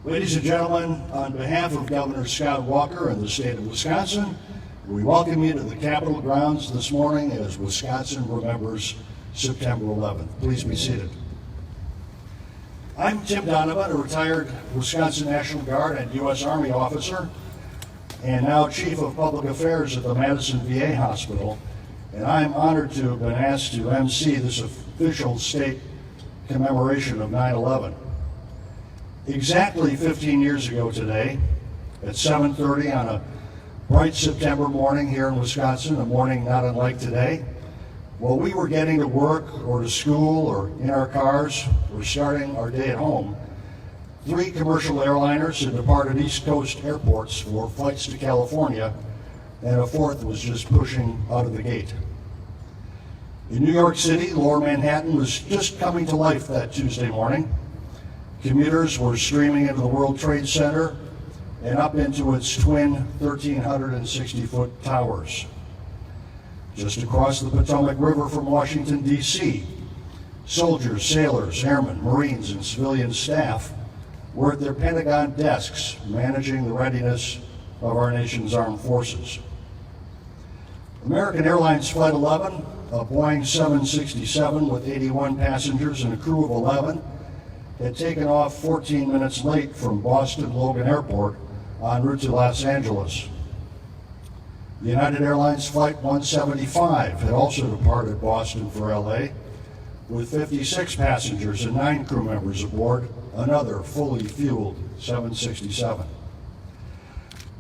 Ladies and gentlemen, on behalf of Governor Scott Walker and the state of Wisconsin, we welcome you to the Capitol grounds this morning as Wisconsin remembers September 11th. Please be seated. I'm Tim Donovan, a retired Wisconsin National Guard and U.S. Army officer, and now Chief of Public Affairs at the Madison VA Hospital, and I'm honored to have been asked to MC this official state commemoration of 9/11. Exactly 15 years ago today, at 7:30 on a bright September morning here in Wisconsin, a morning not unlike today, while we were getting to work or to school or in our cars or starting our day at home, 3 commercial airliners had departed East Coast airports for flights to California, and a 4th was just pushing out of the gate. In New York City, Lower Manhattan was just coming to life that Tuesday morning. Commuters were streaming into the World Trade Center and up into its twin 1,360-foot towers. Just across the Potomac River from Washington, D.C., soldiers, sailors, airmen, Marines, and civilian staff were at their Pentagon desks managing the readiness of our nation's armed forces. American Airlines Flight 11, a Boeing 767 with 81 passengers and a crew of 11, had taken off 14 minutes late from Boston Logan Airport en route to Los Angeles. The United Airlines Flight 175 had also departed Boston for LA with 56 passengers and 9 crew members aboard, another fully fueled 767.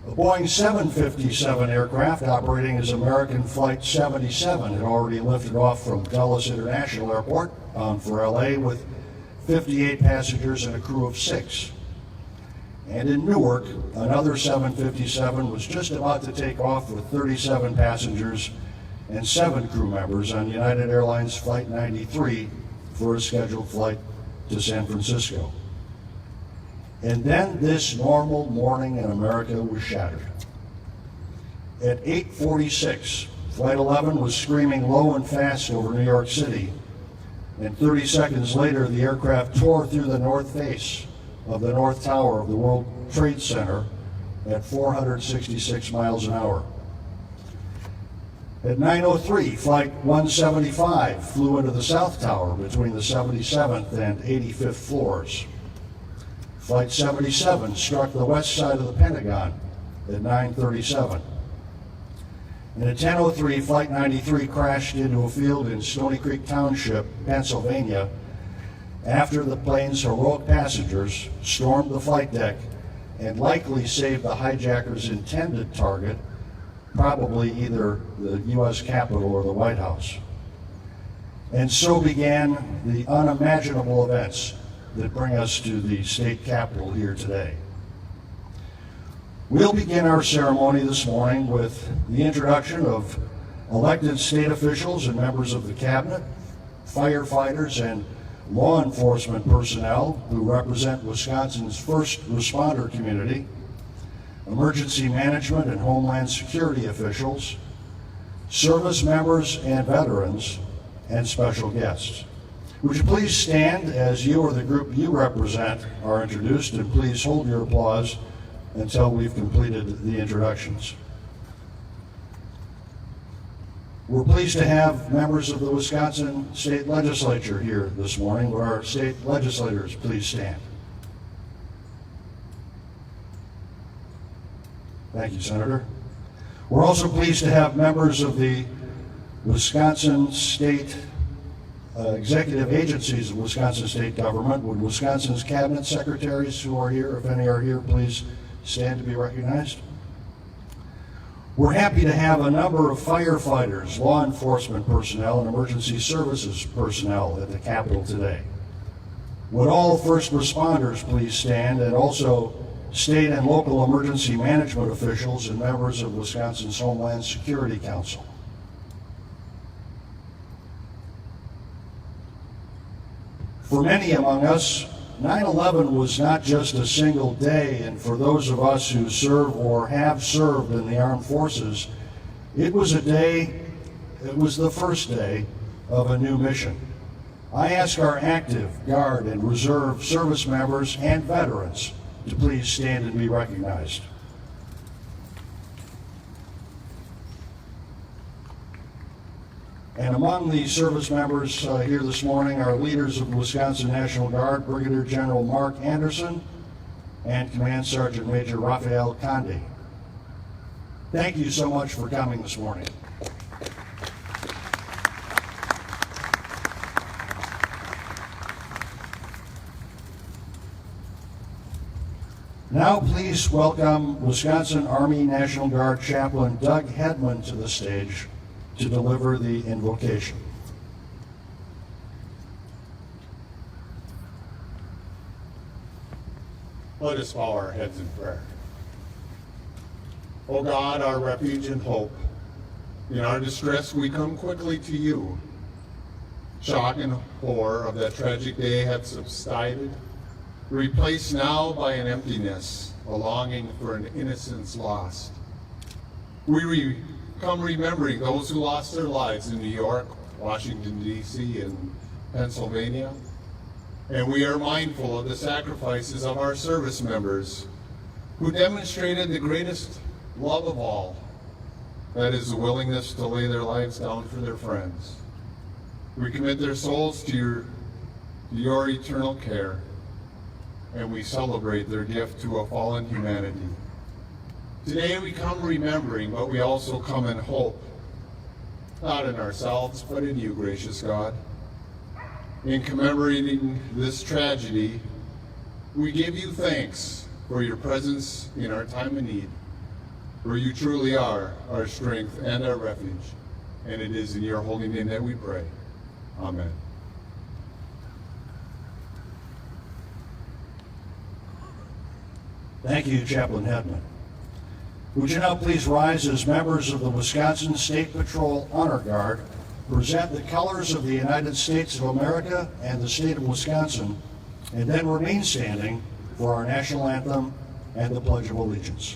A Boeing 757 aircraft operating as American Flight 77 had already lifted off from Dulles International Airport bound for LA with 58 passengers and a crew of 6. And in Newark, another 757 was just about to take off with 37 passengers and 7 crew members on United Airlines Flight 93 for a scheduled flight to San Francisco. And then this normal morning in America was shattered. At 8:46, Flight 11 was screaming low and fast over New York City, and 30 seconds later, the aircraft tore through the north face of the North Tower of the World Trade Center at 466 miles an hour. At 9:03, Flight 175 flew into the South Tower between the 77th and 85th floors. Flight 77 struck the west side of the Pentagon at 9:37. And at 10:03, Flight 93 crashed into a field in Stony Creek Township, Pennsylvania, after the plane's heroic passengers stormed the flight deck and likely saved the hijackers' intended target, probably either the U.S. Capitol or the White House. And so began the unimaginable events that bring us to the state capitol here today. We'll begin our ceremony this morning with the introduction of elected state officials and members of the cabinet, firefighters, and law enforcement personnel who represent Wisconsin's first responder community, emergency management and homeland security officials, service members and veterans, and special guests. Would you please stand as you or the group you represent are introduced, and please hold your applause until we've completed the introductions. We're pleased to have members of the Wisconsin State Legislature here this morning. Will our state legislators please stand? Thank you, Senator. We're also pleased to have members of the Wisconsin State executive agencies of Wisconsin State Government. Would Wisconsin's cabinet secretaries who are here, if any are here, please stand to be recognized. We're happy to have a number of firefighters, law enforcement personnel, and emergency services personnel at the Capitol today. Would all first responders please stand, and also state and local emergency management officials and members of Wisconsin's Homeland Security Council. For many among us, 9/11 was not just a single day, and for those of us who serve or have served in the armed forces, it was the first day of a new mission. I ask our active, Guard, and Reserve service members and veterans to please stand and be recognized. And among the service members here this morning are leaders of the Wisconsin National Guard, Brigadier General Mark Anderson and Command Sergeant Major Rafael Conde. Thank you so much for coming this morning. Now please welcome Wisconsin Army National Guard Chaplain Doug Hedman to the stage to deliver the invocation. Let us bow our heads in prayer. O God, our refuge and hope, in our distress we come quickly to you. Shock and horror of that tragic day have subsided, replaced now by an emptiness, a longing for an innocence lost. We come remembering those who lost their lives in New York, Washington, D.C., and Pennsylvania. And we are mindful of the sacrifices of our service members who demonstrated the greatest love of all, that is the willingness to lay their lives down for their friends. We commit their souls to your eternal care, and we celebrate their gift to a fallen humanity. Today we come remembering, but we also come in hope, not in ourselves, but in you, gracious God. In commemorating this tragedy, we give you thanks for your presence in our time of need, for you truly are our strength and our refuge, and it is in your holy name that we pray. Amen. Thank you, Chaplain Hedman. Would you now please rise as members of the Wisconsin State Patrol Honor Guard present the colors of the United States of America and the state of Wisconsin, and then remain standing for our national anthem and the Pledge of Allegiance.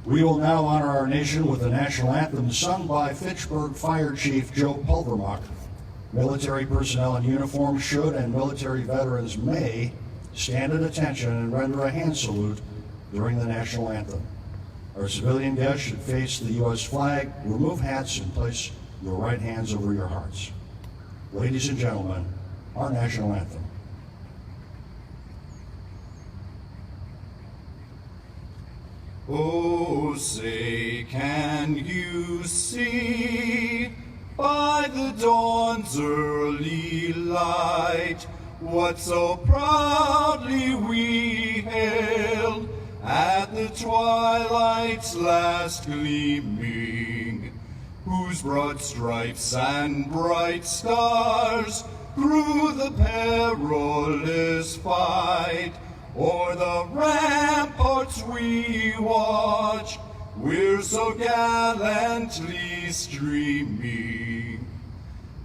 We will now honor our nation with the national anthem sung by Fitchburg Fire Chief Joe Pulvermock. Military personnel in uniform should, and military veterans may, stand at attention and render a hand salute during the national anthem. Our civilian guests should face the U.S. flag, remove hats, and place your right hands over your hearts. Ladies and gentlemen, our national anthem. Oh, say, can you see by the dawn's early light what so proudly we hailed at the twilight's last gleaming, whose broad stripes and bright stars through the perilous fight o'er the ramparts we watch, we're so gallantly streaming.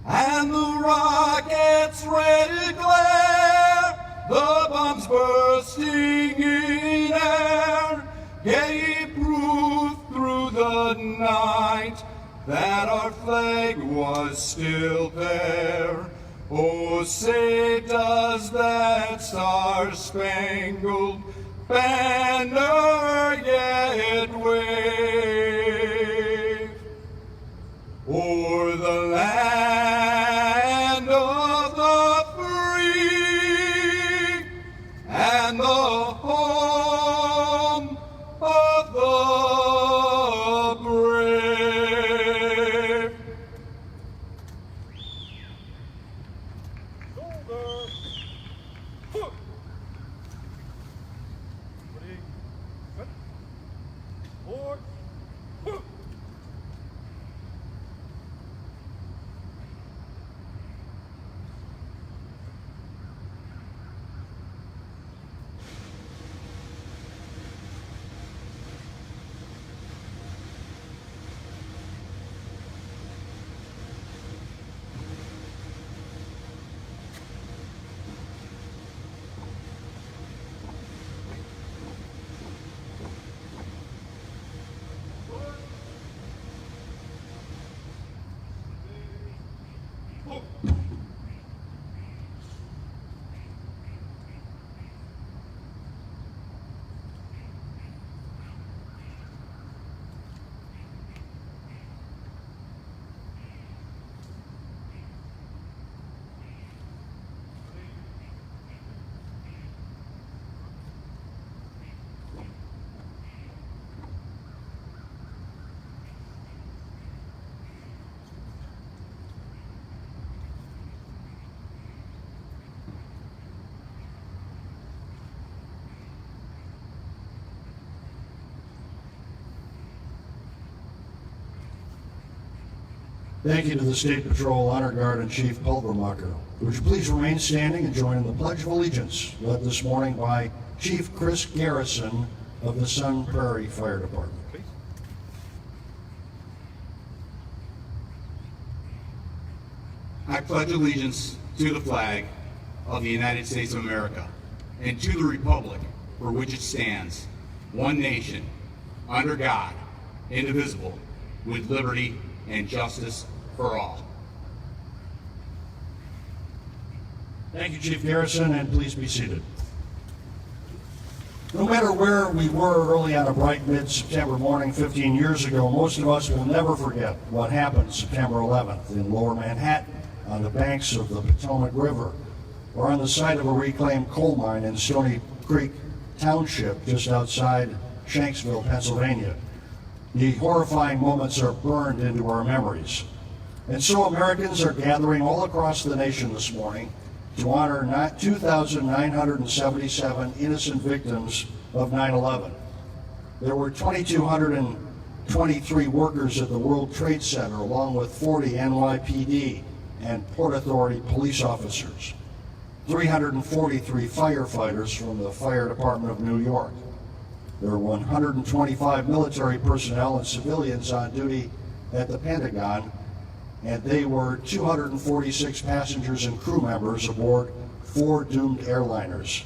And the rocket's red glare, the bombs bursting in air, gave proof through the night that our flag was still there. Oh, say does that star-spangled banner yet wave o'er the land of the free and the home of the brave? Thank you to the State Patrol Honor Guard and Chief Pulvermacher. Would you please remain standing and join in the Pledge of Allegiance, led this morning by Chief Chris Garrison of the Sun Prairie Fire Department. I pledge allegiance to the flag of the United States of America and to the republic for which it stands, one nation, under God, indivisible, with liberty and justice for all. Thank you, Chief Garrison, and please be seated. No matter where we were early on a bright mid-September morning 15 years ago, most of us will never forget what happened September 11th in Lower Manhattan, on the banks of the Potomac River, or on the site of a reclaimed coal mine in Stony Creek Township just outside Shanksville, Pennsylvania. The horrifying moments are burned into our memories. And so Americans are gathering all across the nation this morning to honor 2,977 innocent victims of 9/11. There were 2,223 workers at the World Trade Center, along with 40 NYPD and Port Authority police officers, 343 firefighters from the Fire Department of New York. There were 125 military personnel and civilians on duty at the Pentagon, and they were 246 passengers and crew members aboard 4 doomed airliners.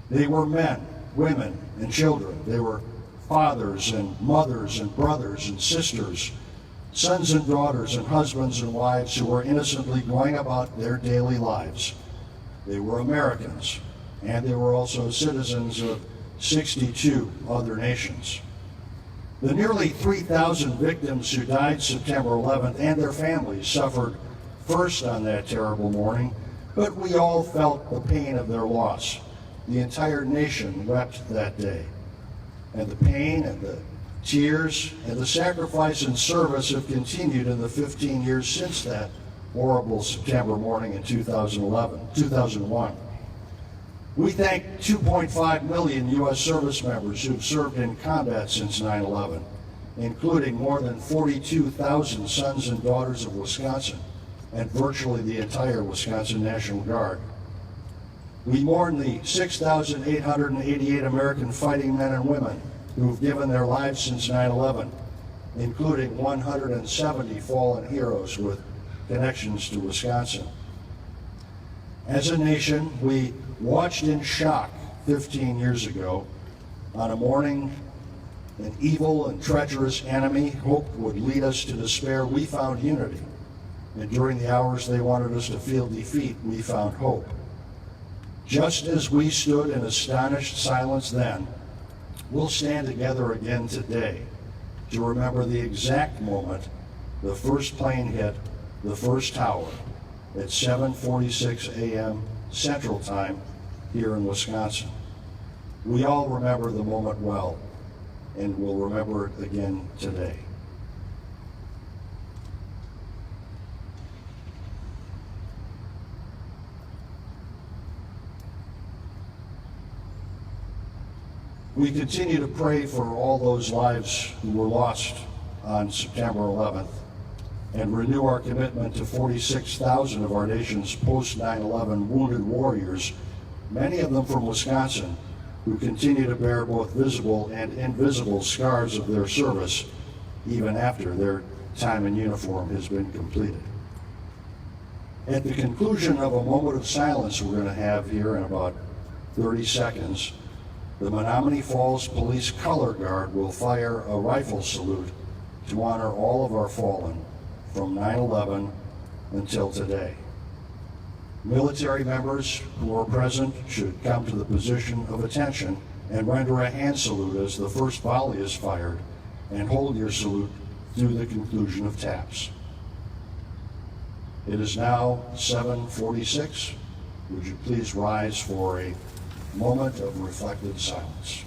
They were men, women, and children. They were fathers and mothers and brothers and sisters, sons and daughters and husbands and wives who were innocently going about their daily lives. They were Americans, and they were also citizens of 62 other nations. The nearly 3,000 victims who died September 11th and their families suffered first on that terrible morning, but we all felt the pain of their loss. The entire nation wept that day, and the pain and the tears and the sacrifice and service have continued in the 15 years since that horrible September morning in 2001. We thank 2.5 million U.S. service members who've served in combat since 9/11, including more than 42,000 sons and daughters of Wisconsin and virtually the entire Wisconsin National Guard. We mourn the 6,888 American fighting men and women who've given their lives since 9/11, including 170 fallen heroes with connections to Wisconsin. As a nation, we watched in shock 15 years ago on a morning an evil and treacherous enemy hoped would lead us to despair. We found unity, and during the hours they wanted us to feel defeat, we found hope. Just as we stood in astonished silence then, we'll stand together again today to remember the exact moment the first plane hit the first tower at 7:46 a.m. Central Time here in Wisconsin. We all remember the moment well, and we'll remember it again today. We continue to pray for all those lives who were lost on September 11th and renew our commitment to 46,000 of our nation's post-9/11 wounded warriors, many of them from Wisconsin, who continue to bear both visible and invisible scars of their service even after their time in uniform has been completed. At the conclusion of a moment of silence we're going to have here in about 30 seconds, the Menominee Falls Police Color Guard will fire a rifle salute to honor all of our fallen from 9/11 until today. Military members who are present should come to the position of attention and render a hand salute as the first volley is fired, and hold your salute through the conclusion of taps. It is now 7:46. Would you please rise for a moment of reflective silence?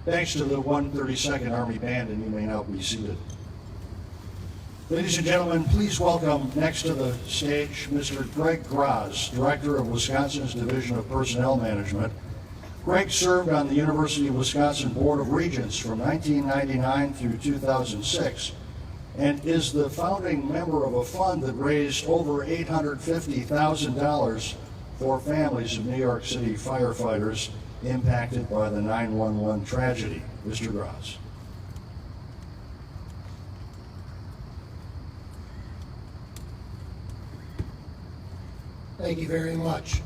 Thanks to the 132nd Army Band, and you may now be seated. Ladies and gentlemen, please welcome next to the stage Mr. Greg Graz, Director of Wisconsin's Division of Personnel Management. Greg served on the University of Wisconsin Board of Regents from 1999 through 2006 and is the founding member of a fund that raised over $850,000 for families of New York City firefighters impacted by the 9/11 tragedy. Mr. Graz. Thank you very much.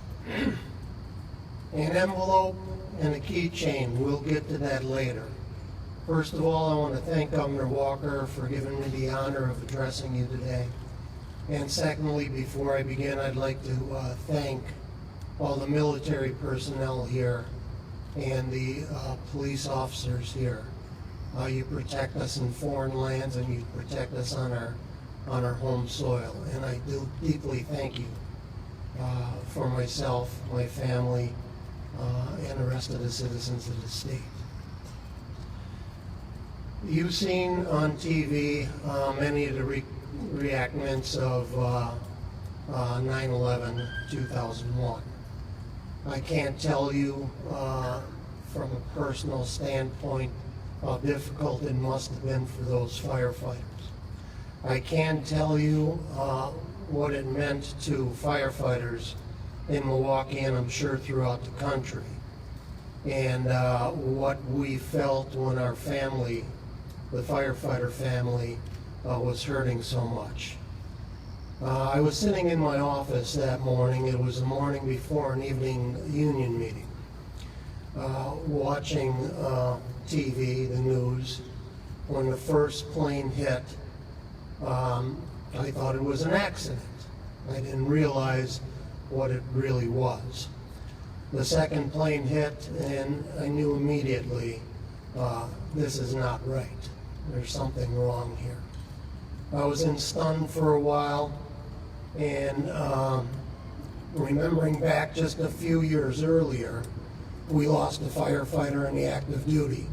An envelope and a keychain, we'll get to that later. First of all, I want to thank Governor Walker for giving me the honor of addressing you today. And secondly, before I begin, I'd like to thank all the military personnel here and the police officers here. You protect us in foreign lands and you protect us on our home soil. And I do deeply thank you for myself, my family, and the rest of the citizens of the state. You've seen on TV many of the reenactments of 9/11/2001. I can't tell you from a personal standpoint how difficult it must have been for those firefighters. I can tell you what it meant to firefighters in Milwaukee and I'm sure throughout the country, and what we felt when our family, the firefighter family, was hurting so much. I was sitting in my office that morning. It was the morning before an evening union meeting, watching TV, the news, when the first plane hit. I thought it was an accident. I didn't realize what it really was. The second plane hit, and I knew immediately, this is not right. There's something wrong here. I was stunned for a while, and remembering back just a few years earlier, we lost a firefighter in the active duty.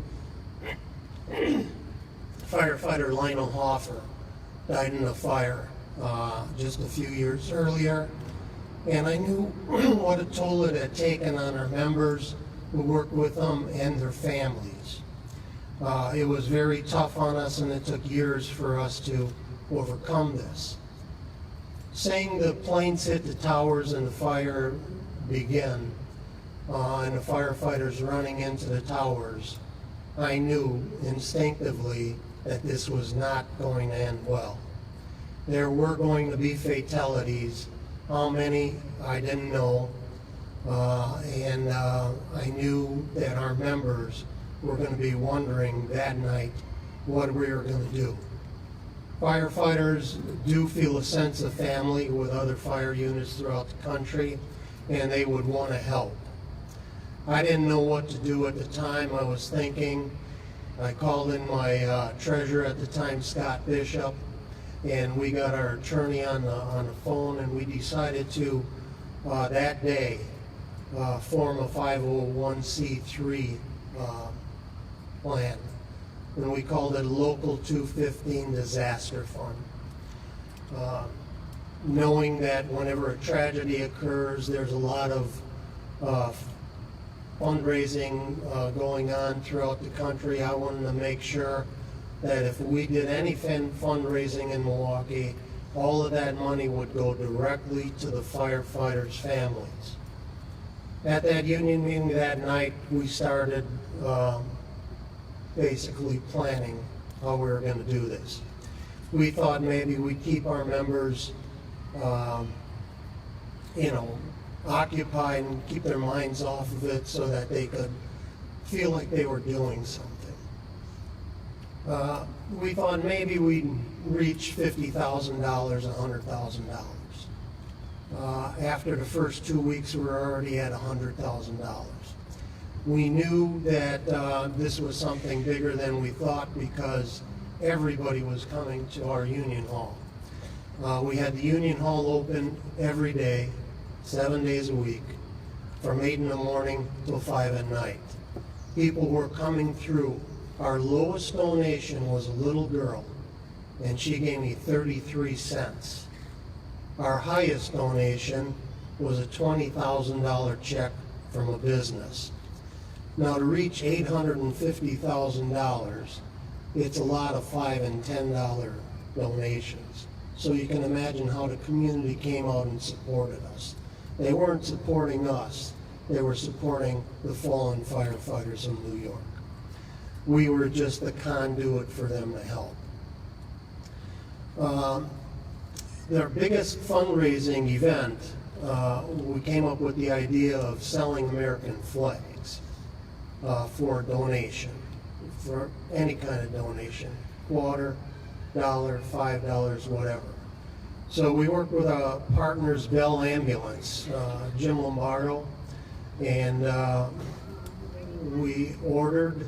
Firefighter Lionel Hoffer died in a fire just a few years earlier, and I knew what a toll it had taken on our members who worked with them and their families. It was very tough on us, and it took years for us to overcome this. Saying the planes hit the towers and the fire began, and the firefighters running into the towers, I knew instinctively that this was not going to end well. There were going to be fatalities. How many, I didn't know, and I knew that our members were going to be wondering that night what we were going to do. Firefighters do feel a sense of family with other fire units throughout the country, and they would want to help. I didn't know what to do at the time. I was thinking. I called in my treasurer at the time, Scott Bishop, and we got our attorney on the phone, and we decided to, that day, form a 501c3 plan. And we called it a Local 215 Disaster Fund. Knowing that whenever a tragedy occurs, there's a lot of fundraising going on throughout the country, I wanted to make sure that if we did any fundraising in Milwaukee, all of that money would go directly to the firefighters' families. At that union meeting that night, we started basically planning how we were going to do this. We thought maybe we'd keep our members, occupied and keep their minds off of it so that they could feel like they were doing something. We thought maybe we'd reach $50,000, $100,000. After the first 2 weeks, we were already at $100,000. We knew that this was something bigger than we thought because everybody was coming to our union hall. We had the union hall open every day, 7 days a week, from 8 in the morning till 5 at night. people were coming through. Our lowest donation was a little girl, and she gave me 33 cents. Our highest donation was a $20,000 check from a business. Now, to reach $850,000, it's a lot of $5 and $10 donations. So you can imagine how the community came out and supported us. They weren't supporting us, they were supporting the fallen firefighters in New York. We were just the conduit for them to help. Their biggest fundraising event, we came up with the idea of selling American flags for donation, for any kind of donation, quarter, dollar, $5, whatever. So we worked with our partners, Bell Ambulance, Jim Lombardo, and we ordered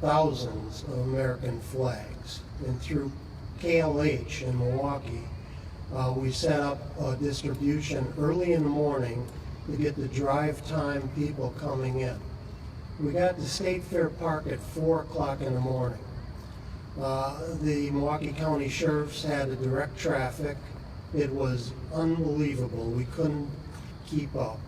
thousands of American flags. And through KLH in Milwaukee, we set up a distribution early in the morning to get the drive time people coming in. We got to State Fair Park at 4 o'clock in the morning. The Milwaukee County Sheriffs had a direct traffic. It was unbelievable. We couldn't keep up.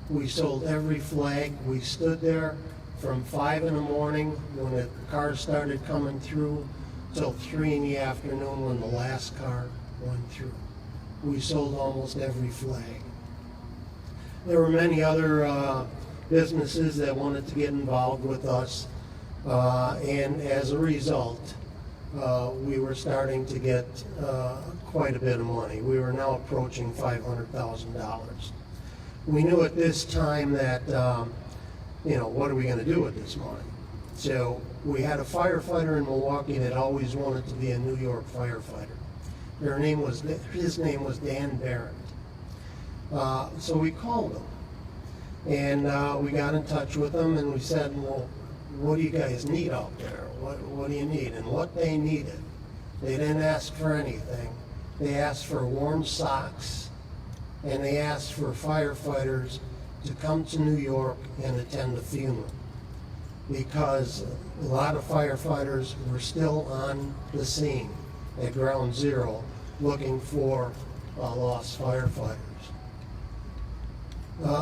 We sold every flag. We stood there from 5 in the morning when the cars started coming through till 3 in the afternoon when the last car went through. We sold almost every flag. There were many other businesses that wanted to get involved with us, and as a result, we were starting to get quite a bit of money. We were now approaching $500,000. We knew at this time that, what are we going to do with this money? So we had a firefighter in Milwaukee that always wanted to be a New York firefighter. His name was Dan Barrett. So we called him, and we got in touch with him, and we said, well, what do you guys need out there? What do you need? And what they needed, they didn't ask for anything. They asked for warm socks, and they asked for firefighters to come to New York and attend the funeral, because a lot of firefighters were still on the scene at Ground Zero looking for lost firefighters.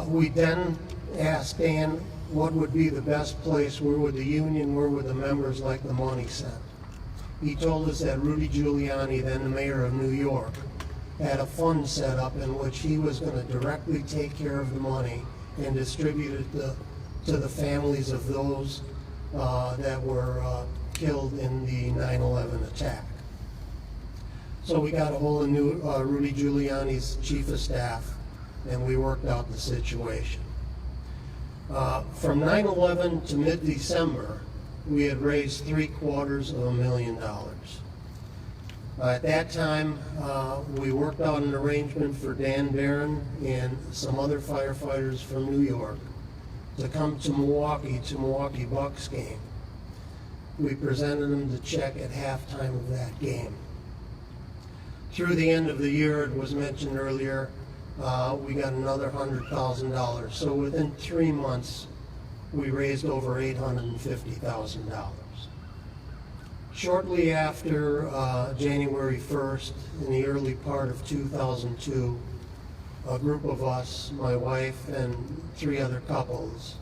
We then asked Dan what would be the best place, where would the union, where would the members like the money sent. He told us that Rudy Giuliani, then the mayor of New York, had a fund set up in which he was going to directly take care of the money and distribute it to the families of those that were killed in the 9/11 attack. So we got a hold of Rudy Giuliani's chief of staff, and we worked out the situation. From 9/11 to mid-December, we had raised $750,000. At that time, we worked out an arrangement for Dan Barron and some other firefighters from New York to come to Milwaukee Bucks game. We presented them the check at halftime of that game. Through the end of the year, it was mentioned earlier, we got another $100,000. So within 3 months, we raised over $850,000. Shortly after January 1st, in the early part of 2002, a group of us, my wife and 3 other couples,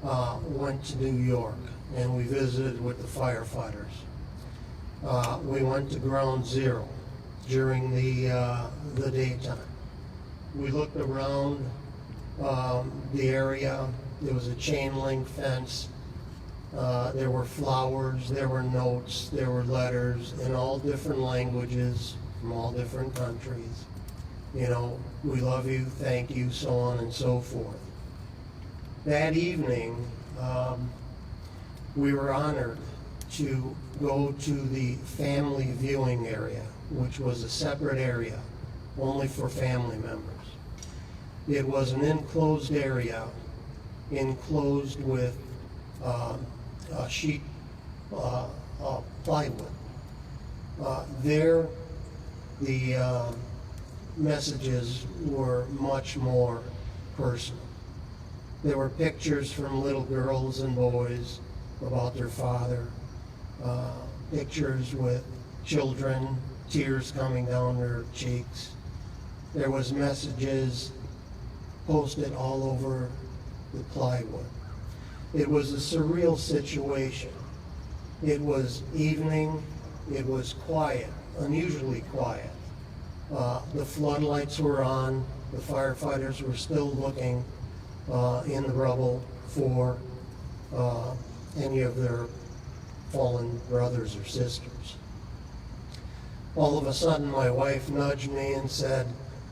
went to New York, and we visited with the firefighters. We went to Ground Zero during the daytime. We looked around the area. There was a chain link fence. There were flowers, there were notes, there were letters in all different languages from all different countries. We love you, thank you, so on and so forth. That evening, we were honored to go to the family viewing area, which was a separate area, only for family members. It was an enclosed area, enclosed with a sheet plywood. There, the messages were much more personal. There were pictures from little girls and boys about their father, pictures with children, tears coming down their cheeks. There was messages posted all over the plywood. It was a surreal situation. It was evening, it was quiet, unusually quiet. The floodlights were on, the firefighters were still looking in the rubble for any of their fallen brothers or sisters. All of a sudden, my wife nudged me and said,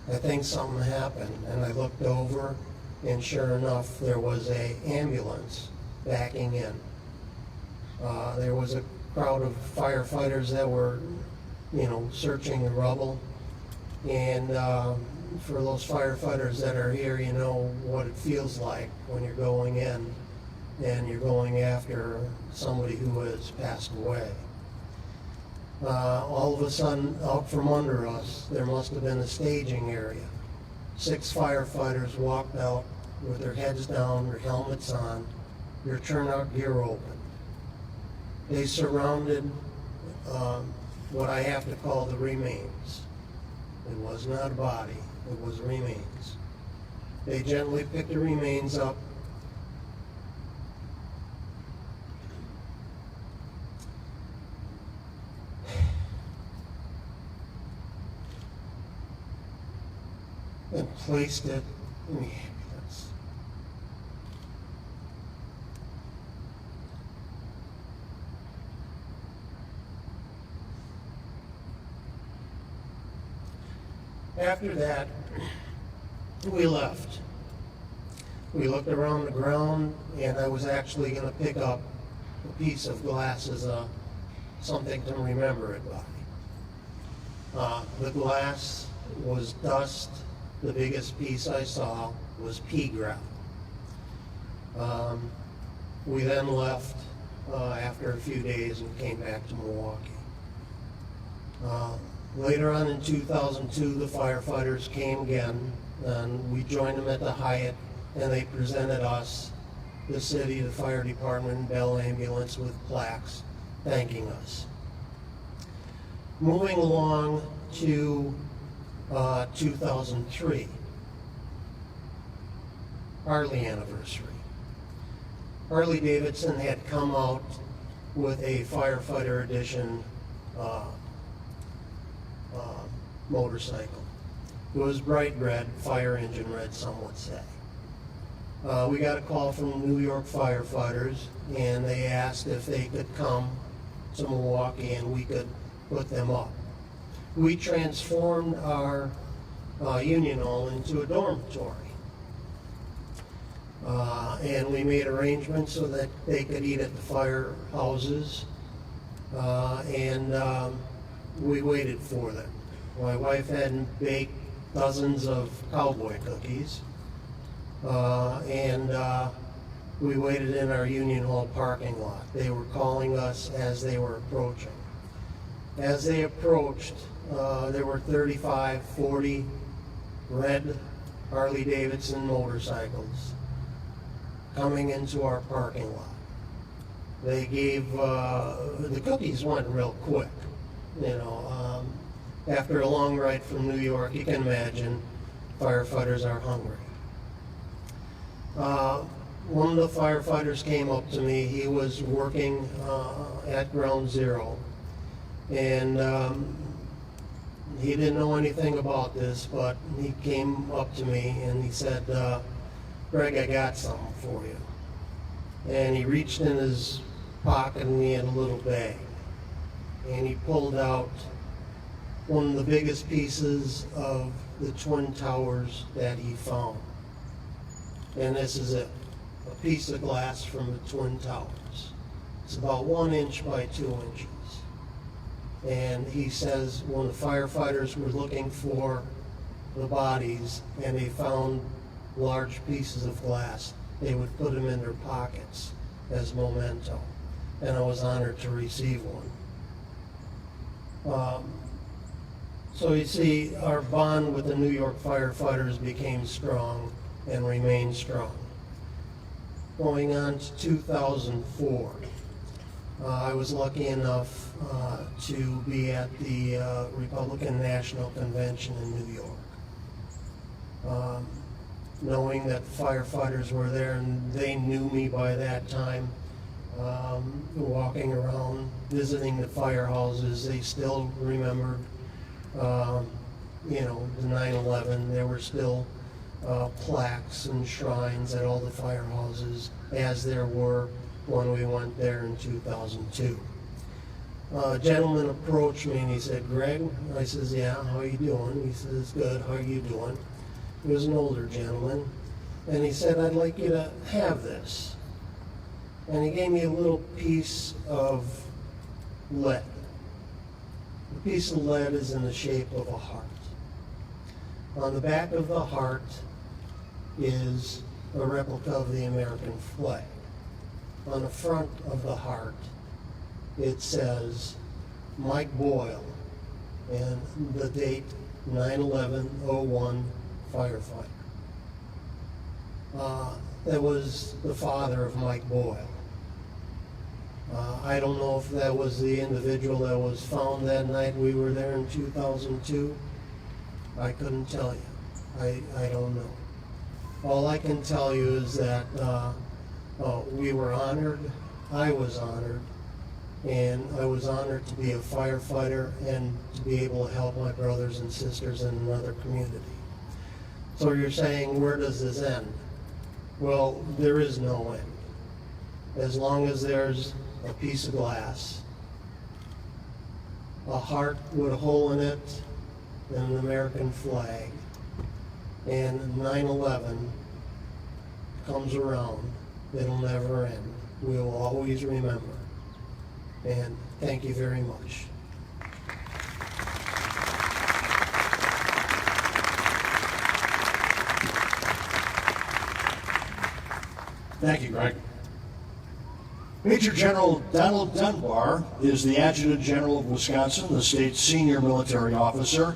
"I think something happened." And I looked over, and sure enough, there was an ambulance backing in. There was a crowd of firefighters that were, searching the rubble. And for those firefighters that are here, you know what it feels like when you're going in and you're going after somebody who has passed away. All of a sudden, out from under us, there must have been a staging area. 6 firefighters walked out with their heads down, their helmets on, their turnout gear open. They surrounded what I have to call the remains. It was not a body, it was remains. They gently picked the remains up, and placed it in the ambulance. After that, we left. We looked around the ground, and I was actually going to pick up a piece of glass as something to remember it by. The glass was dust. The biggest piece I saw was pea gravel. We then left after a few days and came back to Milwaukee. Later on in 2002, the firefighters came again, and we joined them at the Hyatt, and they presented us, the city, the fire department, and Bell Ambulance with plaques thanking us. Moving along to 2003, Harley anniversary. Harley Davidson had come out with a firefighter edition motorcycle. It was bright red, fire engine red, some would say. We got a call from New York firefighters, and they asked if they could come to Milwaukee and we could put them up. We transformed our Union Hall into a dormitory. And we made arrangements so that they could eat at the firehouses. And we waited for them. My wife had baked dozens of cowboy cookies. And we waited in our Union Hall parking lot. They were calling us as they were approaching. As they approached, there were 35, 40 red Harley Davidson motorcycles coming into our parking lot. They gave, the cookies went real quick, after a long ride from New York, you can imagine firefighters are hungry. One of the firefighters came up to me. He was working at Ground Zero, and he didn't know anything about this, but he came up to me and he said, "Greg, I got something for you." And he reached in his pocket and he had a little bag, and he pulled out one of the biggest pieces of the Twin Towers that he found. And this is it, a piece of glass from the Twin Towers. It's about 1 inch by 2 inches. And he says when the firefighters were looking for the bodies and they found large pieces of glass, they would put them in their pockets as memento. And I was honored to receive one. So you see, our bond with the New York firefighters became strong and remained strong. going on to 2004. I was lucky enough to be at the Republican National Convention in New York. Knowing that firefighters were there and they knew me by that time, walking around, visiting the firehouses, they still remembered, the 9/11. There were still plaques and shrines at all the firehouses, as there were when we went there in 2002. A gentleman approached me and he said, "Greg," I says, "Yeah, how you doing?" He says, "Good, how you doing?" He was an older gentleman, and he said, "I'd like you to have this." And he gave me a little piece of lead. The piece of lead is in the shape of a heart. On the back of the heart is a replica of the American flag. On the front of the heart, it says Mike Boyle and the date 9/11/01 firefighter. That was the father of Mike Boyle. I don't know if that was the individual that was found that night we were there in 2002. I couldn't tell you. I don't know. All I can tell you is that we were honored. I was honored. And I was honored to be a firefighter and to be able to help my brothers and sisters in another community. So you're saying, where does this end? Well, there is no end. As long as there's a piece of glass, a heart with a hole in it, and an American flag, and 9/11 comes around, it'll never end. We will always remember. And thank you very much. Thank you, Greg. Major General Donald Dunbar is the Adjutant General of Wisconsin, the state's senior military officer,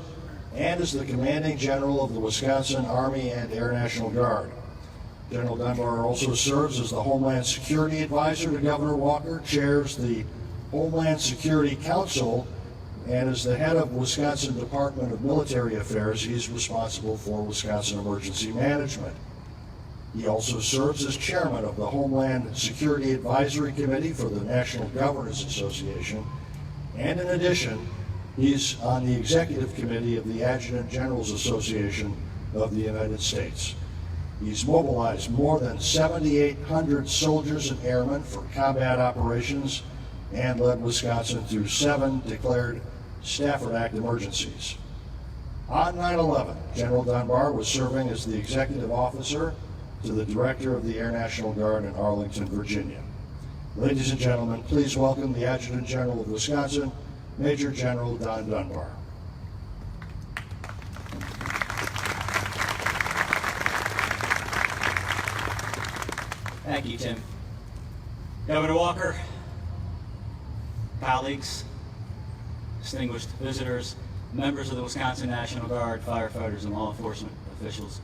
and is the Commanding General of the Wisconsin Army and Air National Guard. General Dunbar also serves as the Homeland Security Advisor to Governor Walker, chairs the Homeland Security Council, and is the head of Wisconsin Department of Military Affairs. He's responsible for Wisconsin emergency management. He also serves as chairman of the Homeland Security Advisory Committee for the National Governors Association, and in addition, he's on the executive committee of the Adjutant Generals Association of the United States. He's mobilized more than 7,800 soldiers and airmen for combat operations and led Wisconsin through 7 declared Stafford Act emergencies. On 9/11, General Dunbar was serving as the executive officer to the director of the Air National Guard in Arlington, Virginia. Ladies and gentlemen, please welcome the Adjutant General of Wisconsin, Major General Don Dunbar. Thank you, Tim. Governor Walker, colleagues, distinguished visitors, members of the Wisconsin National Guard, firefighters, and law enforcement officials,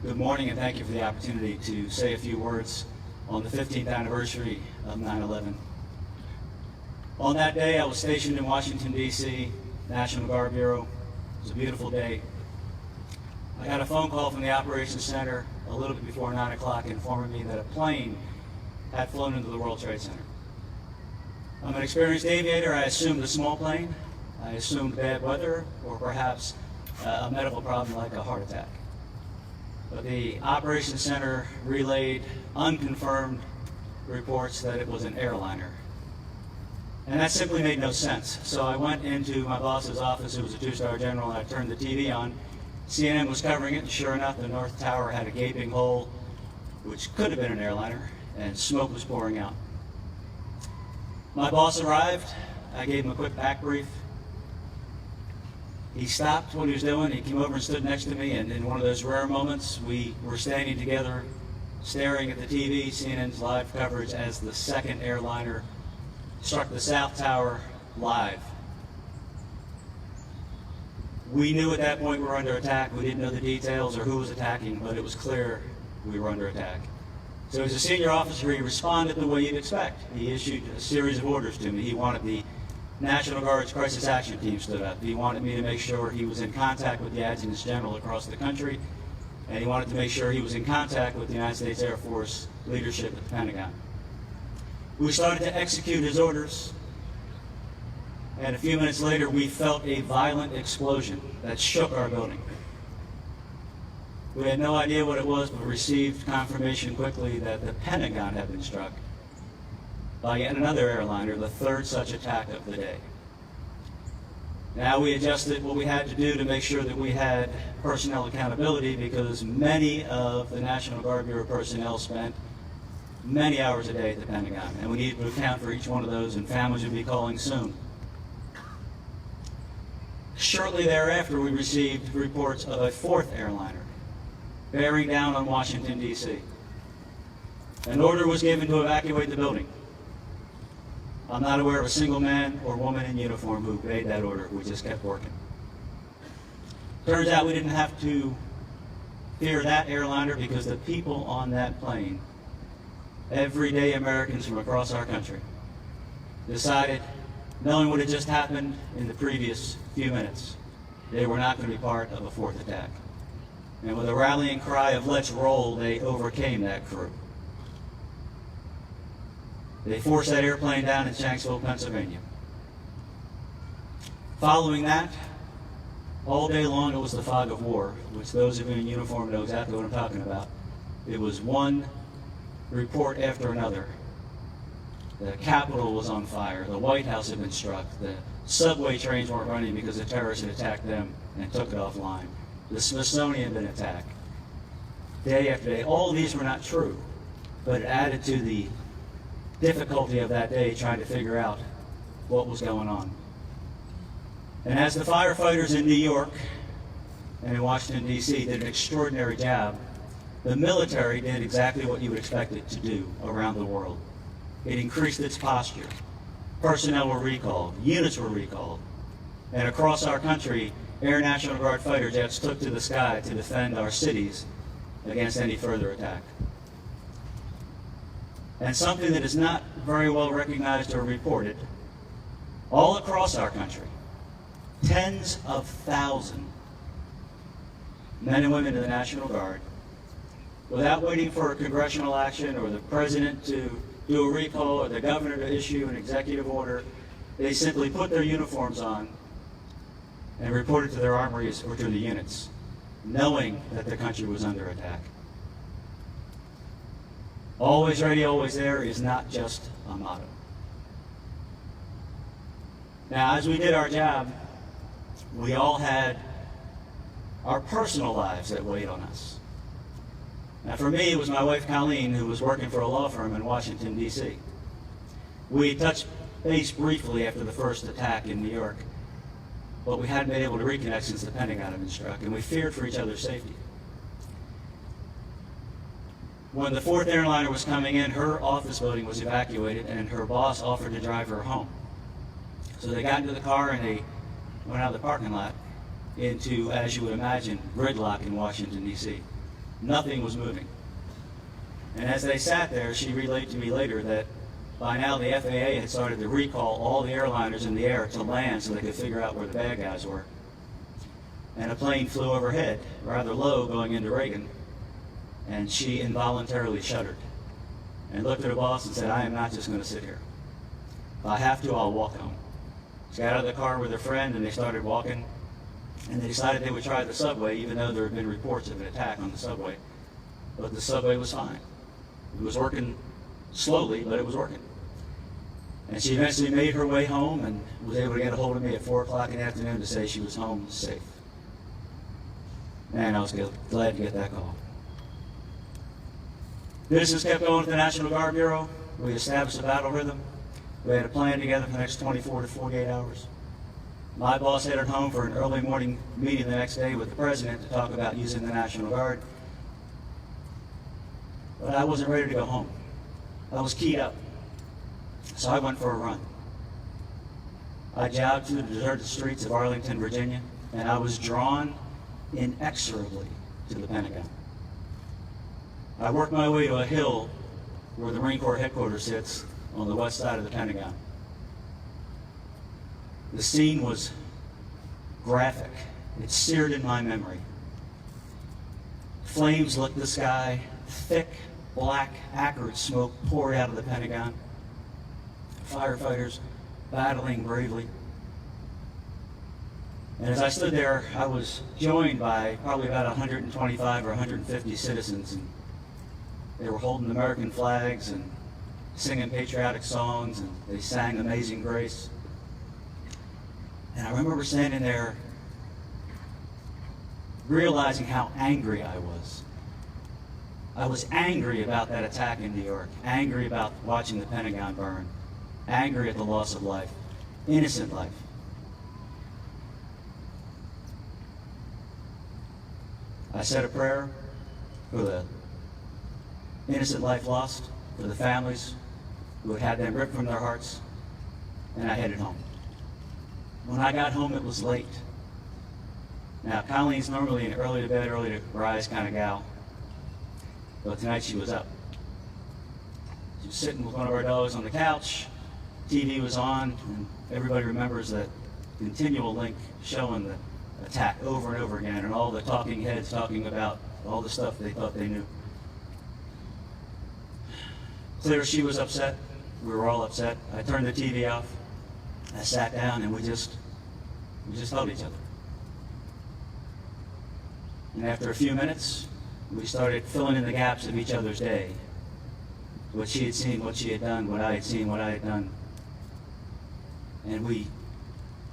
good morning, and thank you for the opportunity to say a few words on the 15th anniversary of 9/11. On that day, I was stationed in Washington, D.C., National Guard Bureau. It was a beautiful day. I got a phone call from the Operations Center a little bit before 9 o'clock informing me that a plane had flown into the World Trade Center. I'm an experienced aviator. I assumed a small plane. I assumed bad weather or perhaps a medical problem like a heart attack. But the Operations Center relayed unconfirmed reports that it was an airliner. And that simply made no sense. So I went into my boss's office, who was a 2-star general, and I turned the TV on. CNN was covering it, and sure enough, the North Tower had a gaping hole, which could have been an airliner, and smoke was pouring out. My boss arrived. I gave him a quick back brief. He stopped what he was doing. He came over and stood next to me, and in one of those rare moments, we were standing together, staring at the TV, CNN's live coverage as the second airliner struck the South Tower live. We knew at that point we were under attack. We didn't know the details or who was attacking, but it was clear we were under attack. So as a senior officer, he responded the way you'd expect. He issued a series of orders to me. He wanted the National Guard's Crisis Action Team stood up. He wanted me to make sure he was in contact with the adjutants general across the country, and he wanted to make sure he was in contact with the United States Air Force leadership at the Pentagon. We started to execute his orders, and a few minutes later, we felt a violent explosion that shook our building. We had no idea what it was, but received confirmation quickly that the Pentagon had been struck by yet another airliner, the third such attack of the day. Now we adjusted what we had to do to make sure that we had personnel accountability, because many of the National Guard Bureau personnel spent many hours a day at the Pentagon, and we needed to account for each one of those, and families would be calling soon. Shortly thereafter, we received reports of a fourth airliner bearing down on Washington, D.C. An order was given to evacuate the building. I'm not aware of a single man or woman in uniform who obeyed that order. We just kept working. Turns out we didn't have to fear that airliner, because the people on that plane, everyday Americans from across our country, decided, knowing what had just happened in the previous few minutes, they were not going to be part of a fourth attack. And with a rallying cry of "Let's roll," they overcame that crew. They forced that airplane down in Shanksville, Pennsylvania. Following that, all day long it was the fog of war, which those of you in uniform know exactly what I'm talking about. It was one report after another. The Capitol was on fire. The White House had been struck. The subway trains weren't running because the terrorists had attacked them and took it offline. The Smithsonian had been attacked. Day after day. All of these were not true, but it added to the difficulty of that day trying to figure out what was going on. And as the firefighters in New York and in Washington, D.C. did an extraordinary job, the military did exactly what you would expect it to do around the world. It increased its posture. Personnel were recalled. Units were recalled. And across our country, Air National Guard fighter jets took to the sky to defend our cities against any further attack. And something that is not very well recognized or reported, all across our country, tens of thousands men and women in the National Guard, without waiting for a congressional action or the president to do a recall or the governor to issue an executive order, they simply put their uniforms on and reported to their armories or to the units, knowing that the country was under attack. Always ready, always there is not just a motto. Now, as we did our job, we all had our personal lives that weighed on us. Now, for me, it was my wife, Colleen, who was working for a law firm in Washington, D.C. We touched base briefly after the first attack in New York, but we hadn't been able to reconnect since the Pentagon had been struck, and we feared for each other's safety. When the fourth airliner was coming in, her office building was evacuated, and her boss offered to drive her home. So they got into the car and they went out of the parking lot into, as you would imagine, gridlock in Washington, D.C. Nothing was moving. And as they sat there, she relayed to me later that by now the FAA had started to recall all the airliners in the air to land so they could figure out where the bad guys were. And a plane flew overhead, rather low, going into Reagan, and she involuntarily shuddered and looked at her boss and said, "I am not just going to sit here. If I have to, I'll walk home." She got out of the car with her friend and they started walking, and they decided they would try the subway, even though there had been reports of an attack on the subway. But the subway was fine. It was working slowly, but it was working. And she eventually made her way home and was able to get a hold of me at 4 o'clock in the afternoon to say she was home safe. Man, I was glad to get that call. Business kept going at the National Guard Bureau. We established a battle rhythm. We had a plan together for the next 24 to 48 hours. My boss headed home for an early morning meeting the next day with the president to talk about using the National Guard. But I wasn't ready to go home. I was keyed up. So I went for a run. I jogged through the deserted streets of Arlington, Virginia, and I was drawn inexorably to the Pentagon. I worked my way to a hill where the Marine Corps headquarters sits on the west side of the Pentagon. The scene was graphic. It seared in my memory. Flames lit the sky, thick, black, acrid smoke poured out of the Pentagon. Firefighters battling bravely. And as I stood there, I was joined by probably about 125 or 150 citizens, and they were holding American flags and singing patriotic songs, and they sang Amazing Grace. And I remember standing there realizing how angry I was. I was angry about that attack in New York, angry about watching the Pentagon burn, angry at the loss of life, innocent life. I said a prayer for the innocent life lost, for the families who had had them ripped from their hearts, and I headed home. When I got home, it was late. Now, Colleen's normally an early to bed, early to rise kind of gal, but tonight she was up. She was sitting with one of our dogs on the couch, TV was on, and everybody remembers that continual link showing the attack over and over again, and all the talking heads talking about all the stuff they thought they knew. Clear she was upset. We were all upset. I turned the TV off. I sat down, and we just held each other. And after a few minutes, we started filling in the gaps of each other's day. What she had seen, what she had done, what I had seen, what I had done. And we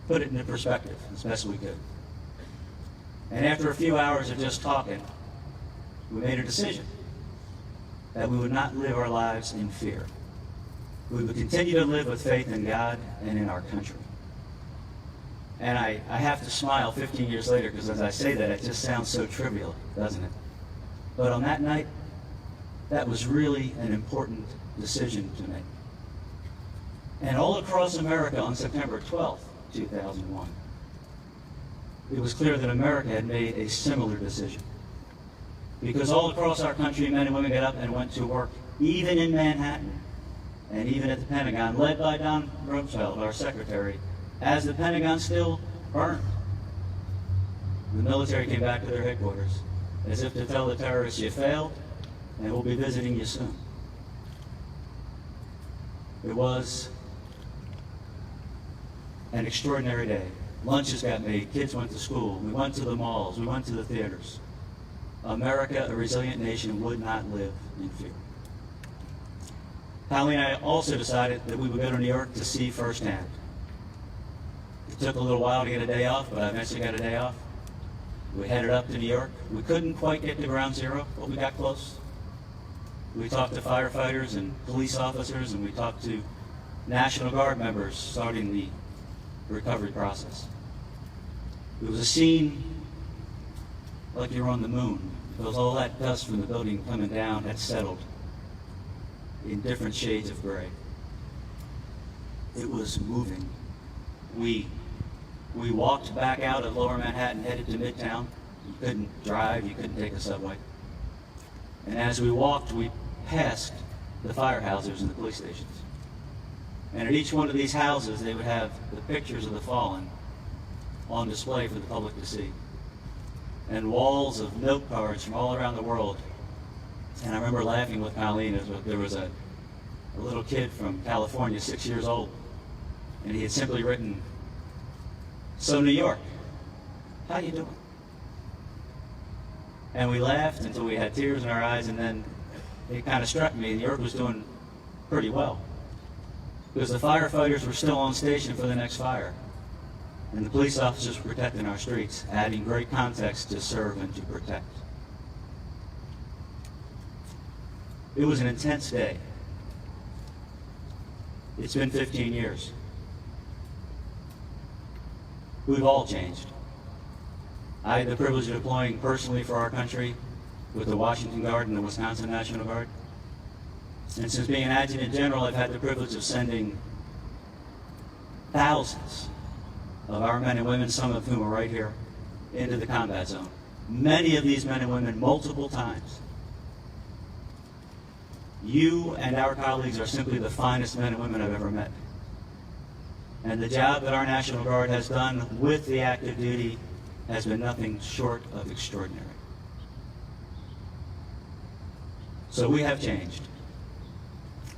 put it into perspective as best we could. And after a few hours of just talking, we made a decision that we would not live our lives in fear. We would continue to live with faith in God and in our country. And I have to smile 15 years later, because as I say that, it just sounds so trivial, doesn't it? But on that night, that was really an important decision to make. And all across America on September 12th, 2001, it was clear that America had made a similar decision. Because all across our country, men and women got up and went to work, even in Manhattan, and even at the Pentagon, led by Don Rumsfeld, our secretary, as the Pentagon still burned. The military came back to their headquarters, as if to tell the terrorists, you failed, and we'll be visiting you soon. It was an extraordinary day. Lunches got made, kids went to school, we went to the malls, we went to the theaters. America, a resilient nation, would not live in fear. Holly and I also decided that we would go to New York to see firsthand. It took a little while to get a day off, but I eventually got a day off. We headed up to New York. We couldn't quite get to Ground Zero, but we got close. We talked to firefighters and police officers, and we talked to National Guard members starting the recovery process. It was a scene like you're on the moon, because all that dust from the building coming down had settled in different shades of gray. It was moving. We walked back out of Lower Manhattan, headed to Midtown. You couldn't drive, you couldn't take a subway. And as we walked, we passed the firehouses and the police stations. And at each one of these houses, they would have the pictures of the fallen on display for the public to see. And walls of note cards from all around the world. And I remember laughing with Colleen as there was a little kid from California, 6 years old, and he had simply written, "So New York, how you doing?" And we laughed until we had tears in our eyes, and then it kind of struck me, New York was doing pretty well. Because the firefighters were still on station for the next fire. And the police officers were protecting our streets, adding great context to serve and to protect. It was an intense day. It's been 15 years. We've all changed. I had the privilege of deploying personally for our country with the Washington Guard and the Wisconsin National Guard. And since being an adjutant general, I've had the privilege of sending thousands of our men and women, some of whom are right here, into the combat zone. Many of these men and women multiple times. You and our colleagues are simply the finest men and women I've ever met. And the job that our National Guard has done with the active duty has been nothing short of extraordinary. So we have changed.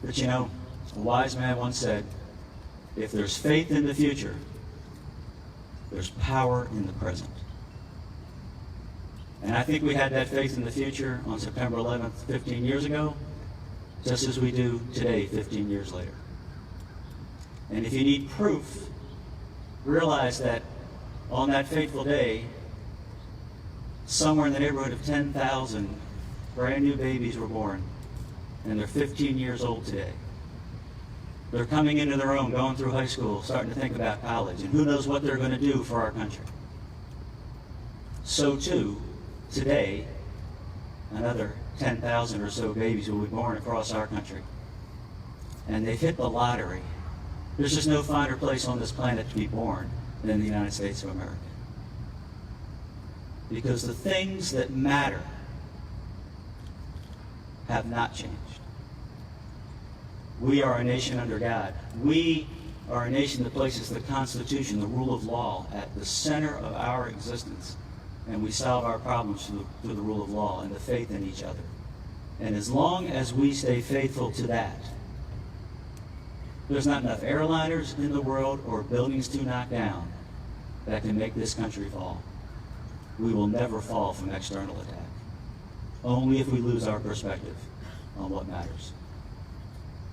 But you know, a wise man once said, if there's faith in the future, there's power in the present. And I think we had that faith in the future on September 11th, 15 years ago, just as we do today, 15 years later. And if you need proof, realize that on that fateful day, somewhere in the neighborhood of 10,000 brand new babies were born, and they're 15 years old today. They're coming into their own, going through high school, starting to think about college, and who knows what they're going to do for our country. So too, today, another 10,000 or so babies will be born across our country. And they've hit the lottery. There's just no finer place on this planet to be born than the United States of America. Because the things that matter have not changed. We are a nation under God. We are a nation that places the Constitution, the rule of law, at the center of our existence. And we solve our problems through the rule of law and the faith in each other. And as long as we stay faithful to that, there's not enough airliners in the world or buildings to knock down that can make this country fall. We will never fall from external attack. Only if we lose our perspective on what matters.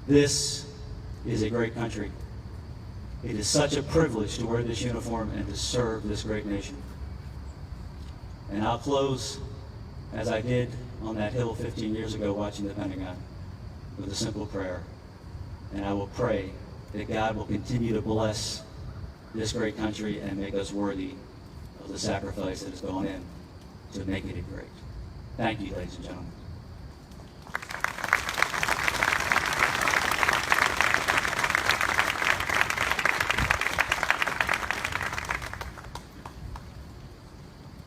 This is a great country. It is such a privilege to wear this uniform and to serve this great nation. And I'll close, as I did on that hill 15 years ago watching the Pentagon, with a simple prayer. And I will pray that God will continue to bless this great country and make us worthy of the sacrifice that has gone in to making it great. Thank you, ladies and gentlemen.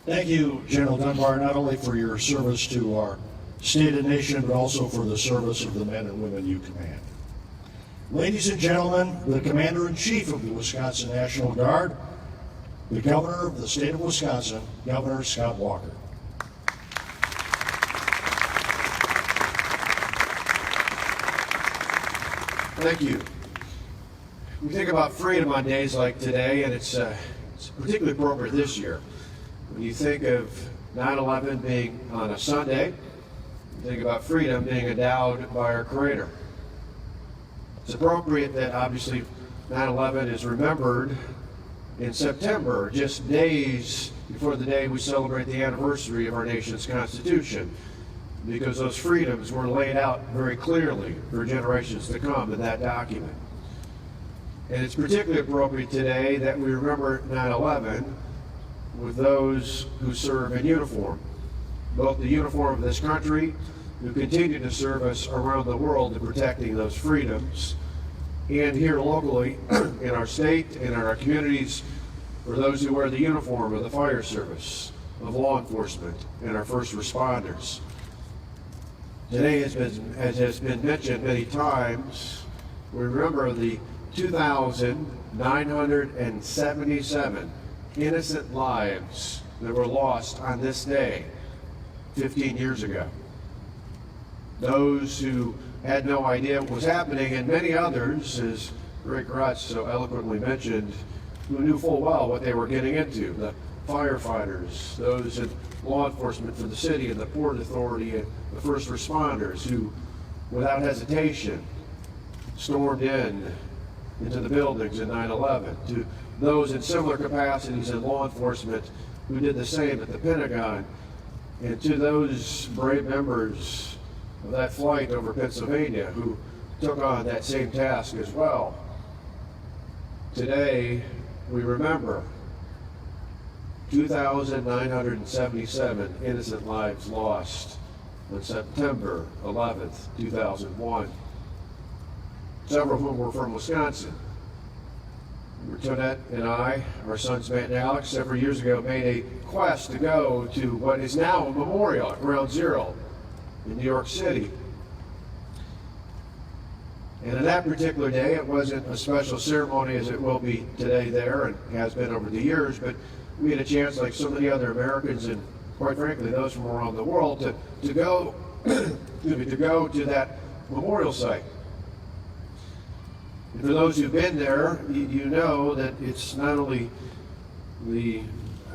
Thank you, General Dunbar, not only for your service to our state and nation, but also for the service of the men and women you command. Ladies and gentlemen, the Commander-in-Chief of the Wisconsin National Guard, the Governor of the state of Wisconsin, Governor Scott Walker. Thank you. We think about freedom on days like today, and it's particularly appropriate this year. When you think of 9/11 being on a Sunday, you think about freedom being endowed by our Creator. It's appropriate that obviously 9/11 is remembered in September, just days before the day we celebrate the anniversary of our nation's Constitution, because those freedoms were laid out very clearly for generations to come in that document. And it's particularly appropriate today that we remember 9/11 with those who serve in uniform, both the uniform of this country, who continue to serve us around the world in protecting those freedoms, and here locally in our state and in our communities, for those who wear the uniform of the fire service, of law enforcement, and our first responders. Today, as has been mentioned many times, we remember the 2,977 innocent lives that were lost on this day 15 years ago. Those who had no idea what was happening, and many others, as Rick Rutz so eloquently mentioned, who knew full well what they were getting into. The firefighters, those in law enforcement for the city and the Port Authority, and the first responders who, without hesitation, stormed into the buildings in 9/11, to those in similar capacities in law enforcement who did the same at the Pentagon, and to those brave members of that flight over Pennsylvania who took on that same task as well. Today, we remember 2,977 innocent lives lost on September 11th, 2001. Several of whom were from Wisconsin. Tonette and I, our sons Matt and Alex, several years ago made a quest to go to what is now a memorial at Ground Zero in New York City. And on that particular day, it wasn't a special ceremony as it will be today there and has been over the years, but we had a chance, like so many other Americans and quite frankly those from around the world, to go to go to that memorial site. And for those who've been there, you know that it's not only the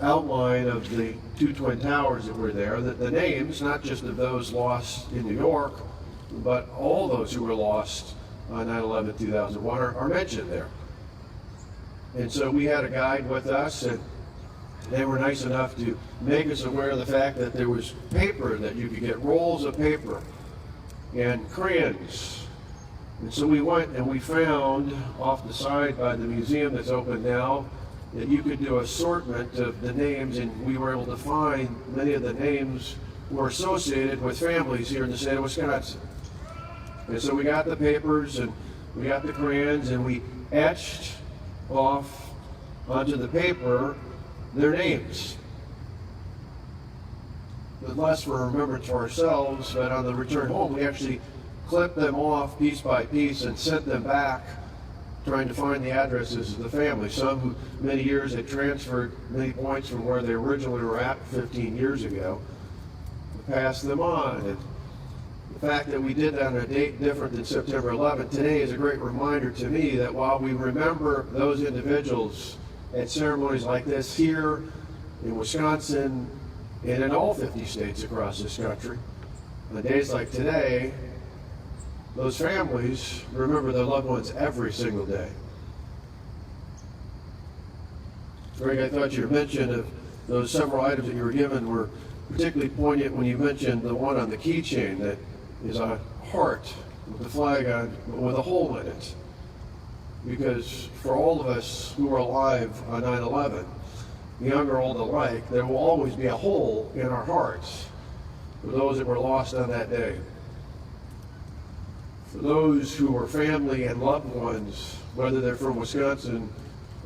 outline of the two twin towers that were there, that the names, not just of those lost in New York, but all those who were lost on 9/11/2001 are mentioned there. And so we had a guide with us, and they were nice enough to make us aware of the fact that there was paper, that you could get rolls of paper and crayons. And so we went and we found off the side by the museum that's open now that you could do assortment of the names, and we were able to find many of the names were associated with families here in the state of Wisconsin. And so we got the papers and we got the crayons and we etched off onto the paper their names. But less for remembrance for ourselves, but on the return home we actually clipped them off piece by piece and sent them back, trying to find the addresses of the family. Some who many years had transferred many points from where they originally were at 15 years ago. We passed them on. And the fact that we did that on a date different than September 11th today is a great reminder to me that while we remember those individuals at ceremonies like this here in Wisconsin and in all 50 states across this country, on days like today, those families remember their loved ones every single day. Greg, I thought your mention of those several items that you were given were particularly poignant when you mentioned the one on the keychain that is a heart with the flag on, with a hole in it. Because for all of us who were alive on 9/11, young or old alike, there will always be a hole in our hearts for those that were lost on that day. For those who were family and loved ones, whether they're from Wisconsin,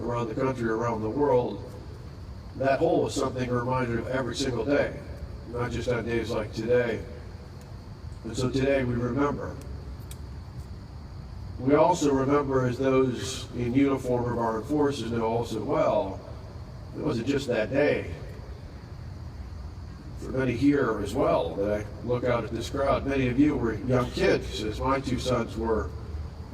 around the country, or around the world, that hole is something a reminder of every single day, not just on days like today. And so today we remember. We also remember, as those in uniform of our armed forces know also well, it wasn't just that day. For many here as well, that I look out at this crowd, many of you were young kids, as my two sons were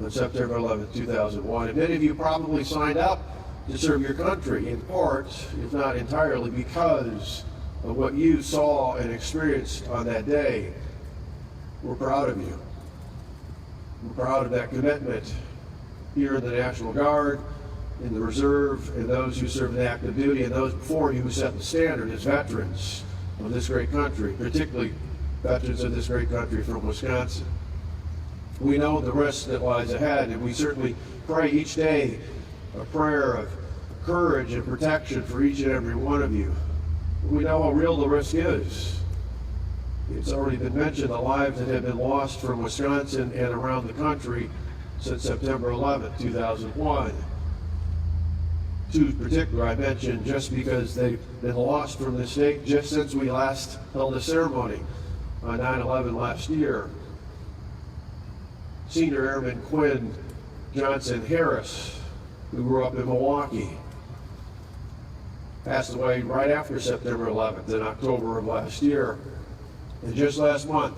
on September 11, 2001. And many of you probably signed up to serve your country, in part, if not entirely, because of what you saw and experienced on that day. We're proud of you. We're proud of that commitment here in the National Guard, in the Reserve, and those who serve in active duty, and those before you who set the standard as veterans of this great country, particularly veterans of this great country from Wisconsin. We know the risk that lies ahead, and we certainly pray each day a prayer of courage and protection for each and every one of you. We know how real the risk is. It's already been mentioned, the lives that have been lost from Wisconsin and around the country since September 11, 2001. Two in particular I mentioned just because they've been lost from the state just since we last held a ceremony on 9/11 last year. Senior Airman Quinn Johnson Harris, who grew up in Milwaukee, passed away right after September 11th in October of last year. And just last month,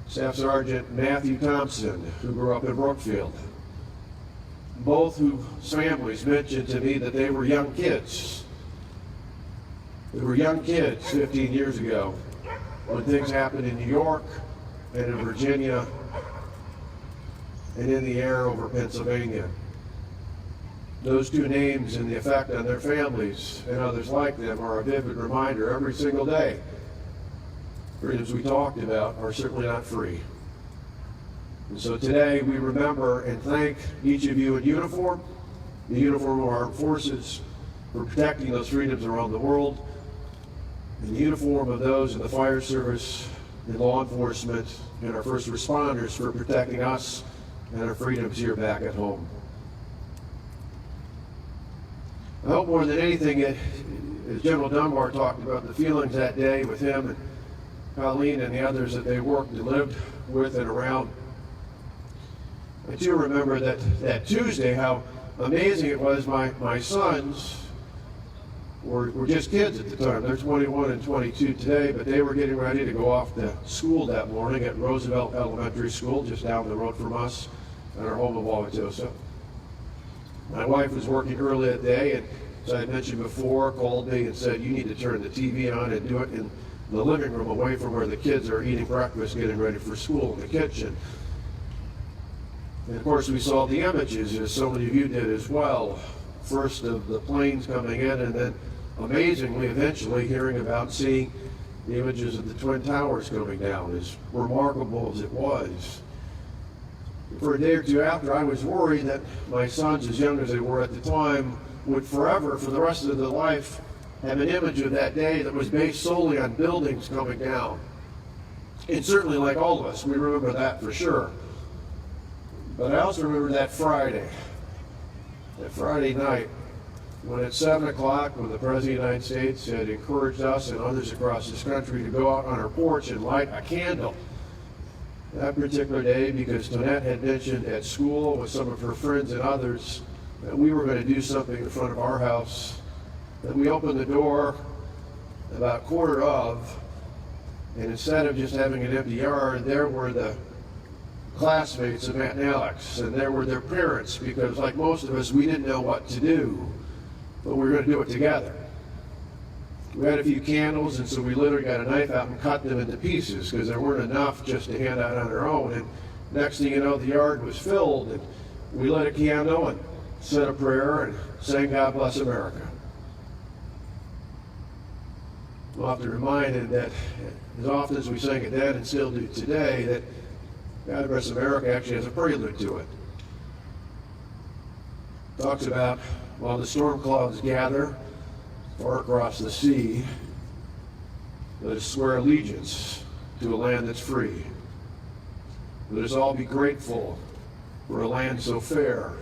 Staff Sergeant Matthew Thompson, who grew up in Brookfield. Both whose families mentioned to me that they were young kids. They were young kids 15 years ago when things happened in New York and in Virginia and in the air over Pennsylvania. Those two names and the effect on their families and others like them are a vivid reminder every single day. Freedoms we talked about are certainly not free. And so today we remember and thank each of you in uniform, the uniform of our armed forces, for protecting those freedoms around the world, and the uniform of those in the fire service, in law enforcement, and our first responders for protecting us and our freedoms here back at home. I hope more than anything, as General Dunbar talked about the feelings that day with him and Colleen and the others that they worked and lived with and around, I do remember that Tuesday, how amazing it was. My sons were just kids at the time. They're 21 and 22 today, but they were getting ready to go off to school that morning at Roosevelt Elementary School, just down the road from us in our home of Wauwatosa. My wife was working early that day, and as I had mentioned before, called me and said, you need to turn the TV on and do it in the living room away from where the kids are eating breakfast, getting ready for school in the kitchen. And of course, we saw the images, as so many of you did as well. First of the planes coming in, and then amazingly, eventually hearing about seeing the images of the Twin Towers coming down, as remarkable as it was. For a day or two after, I was worried that my sons, as young as they were at the time, would forever, for the rest of their life, have an image of that day that was based solely on buildings coming down. And certainly, like all of us, we remember that for sure. But I also remember that Friday night, when at 7 o'clock, when the President of the United States had encouraged us and others across this country to go out on our porch and light a candle. That particular day, because Tonette had mentioned at school with some of her friends and others that we were going to do something in front of our house, that we opened the door about quarter of, and instead of just having an empty yard, there were the classmates of Matt and Alex, and there were their parents, because like most of us, we didn't know what to do, but we were going to do it together. We had a few candles, and so we literally got a knife out and cut them into pieces, because there weren't enough just to hand out on our own. And next thing you know, the yard was filled, and we lit a candle and said a prayer and sang God Bless America. I'm often reminded that as often as we sang it then and still do today, that God Bless America actually has a prelude to it. It talks about while the storm clouds gather far across the sea, let us swear allegiance to a land that's free. Let us all be grateful for a land so fair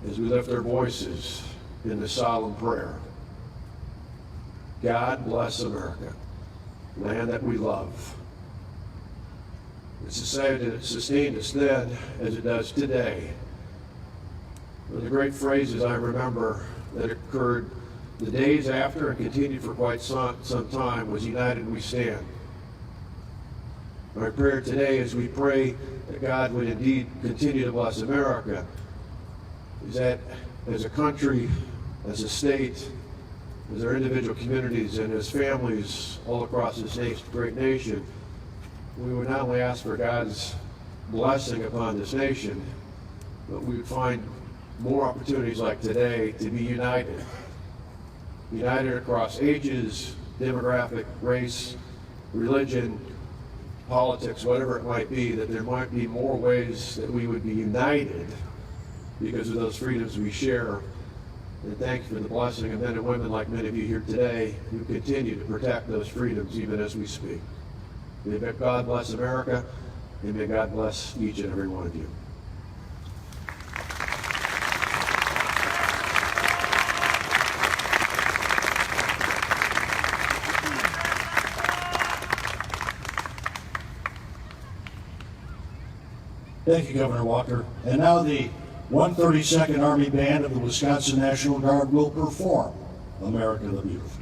as we lift our voices in the solemn prayer. God bless America, land that we love. It's a society that sustained us then as it does today. One of the great phrases I remember that occurred the days after and continued for quite some time was united we stand. Our prayer today as we pray that God would indeed continue to bless America is that as a country, as a state, as our individual communities and as families all across this great nation, we would not only ask for God's blessing upon this nation, but we would find more opportunities like today to be united. United across ages, demographic, race, religion, politics, whatever it might be, that there might be more ways that we would be united because of those freedoms we share. And thank you for the blessing of men and women like many of you here today who continue to protect those freedoms even as we speak. May God bless America, and may God bless each and every one of you. Thank you, Governor Walker. And now the 132nd Army Band of the Wisconsin National Guard will perform America the Beautiful.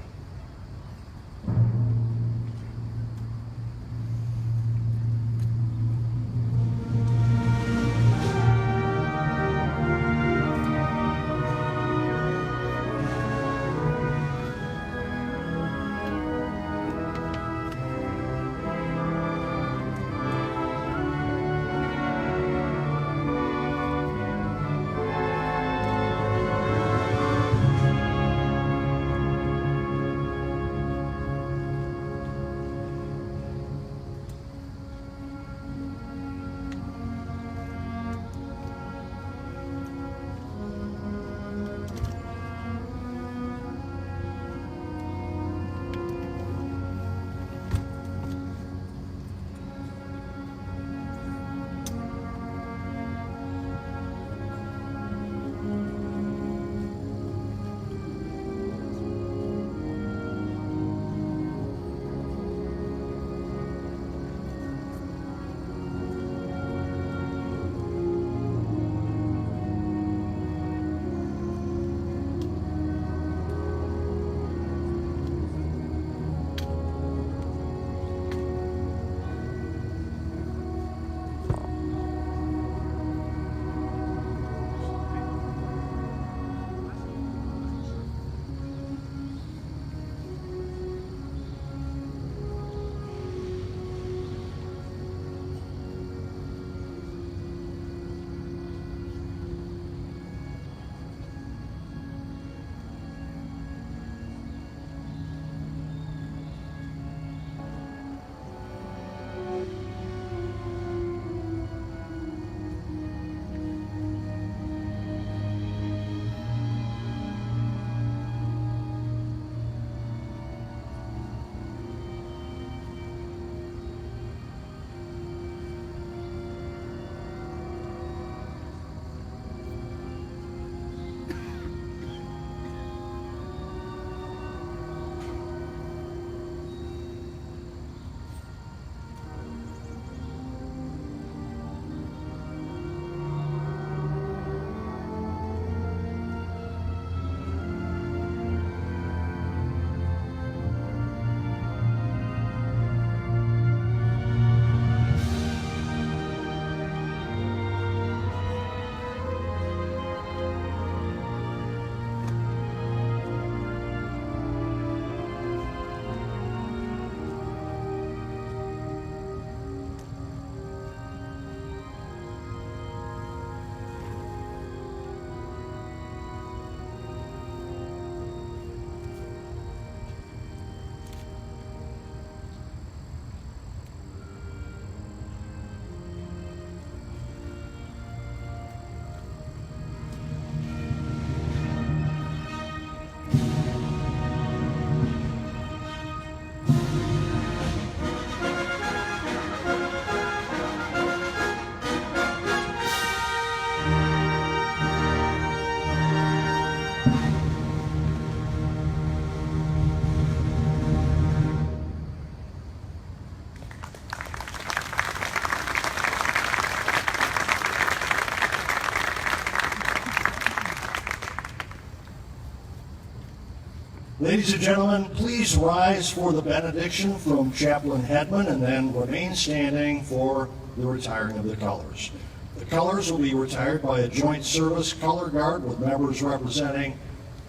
Ladies and gentlemen, please rise for the benediction from Chaplain Hedman and then remain standing for the retiring of the colors. The colors will be retired by a joint service color guard with members representing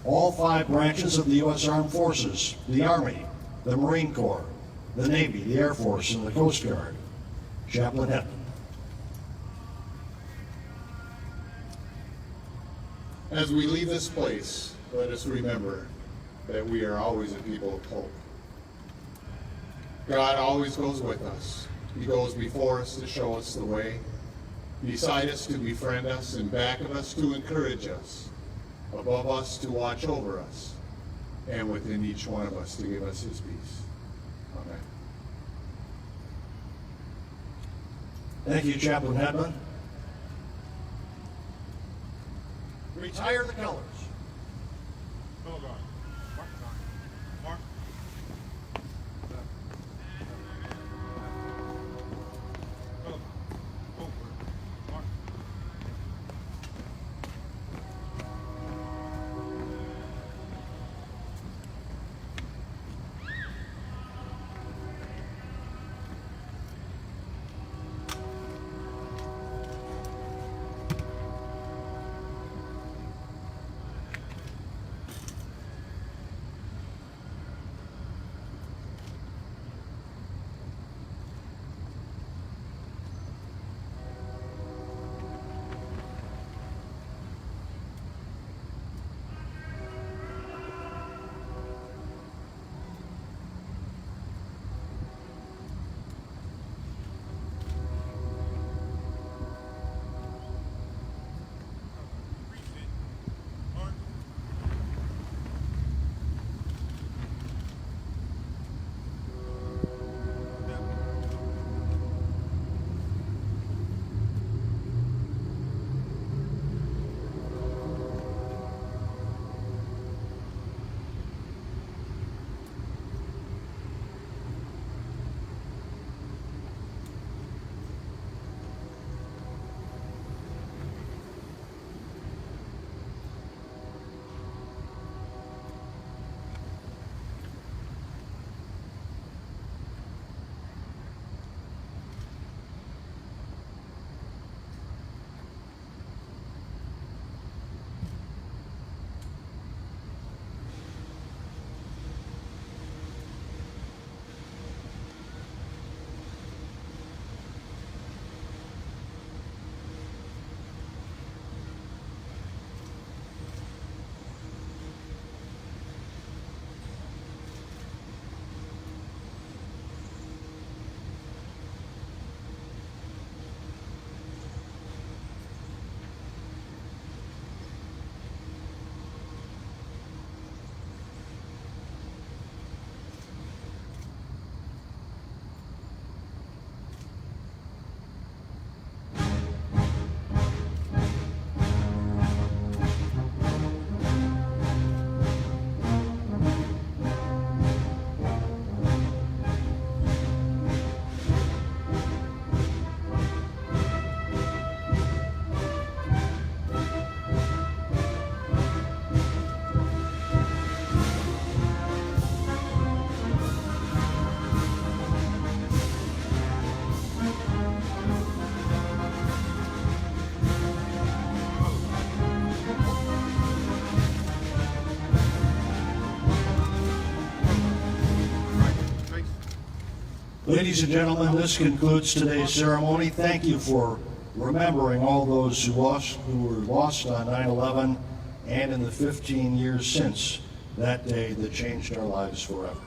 all 5 branches of the U.S. Armed Forces, the Army, the Marine Corps, the Navy, the Air Force, and the Coast Guard. Chaplain Hedman. As we leave this place, let us remember that we are always a people of hope. God always goes with us. He goes before us to show us the way, beside us to befriend us, and back of us to encourage us, above us to watch over us, and within each one of us to give us his peace. Amen. Thank you, Chaplain Hedman. Retire the colors. Ladies and gentlemen, this concludes today's ceremony. Thank you for remembering all those who were lost on 9/11 and in the 15 years since that day that changed our lives forever.